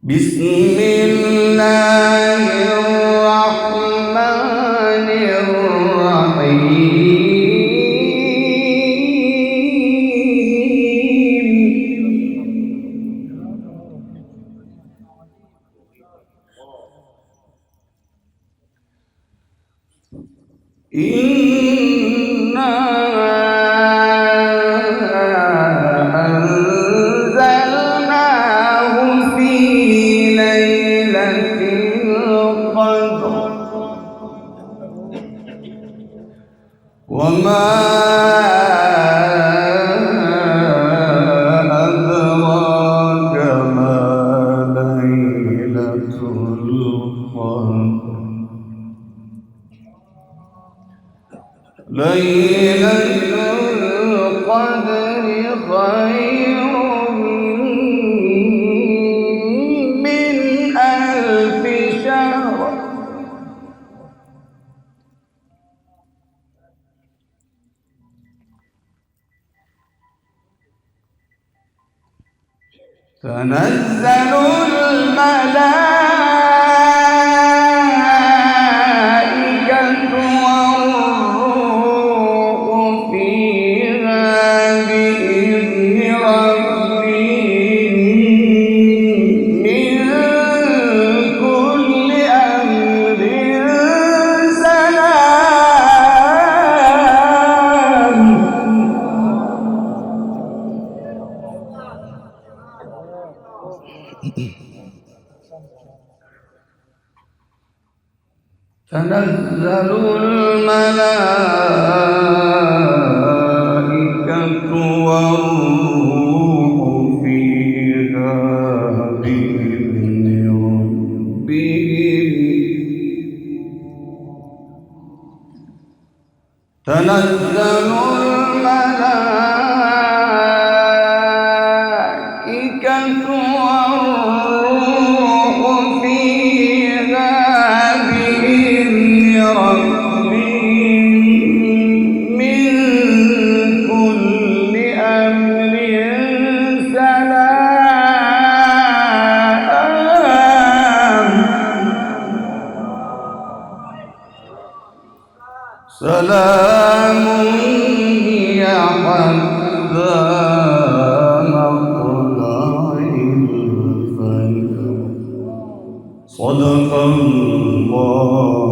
بسم الله الرحمن الرحيم إنا أنزلناه في ليلة القدر وما أدراك ما ليلة القدر ليلة القدر خير من ألف شهر تنزل الملائكة والروح فيها بإذن ربهم من كل أمر سلام تنزل الملائكة والروح فيها بإذن ربهم تنزل الملائكة والروح فيها بإذن ربهم من كل أمر سلام هي حتى مطلع الفجر صدق الله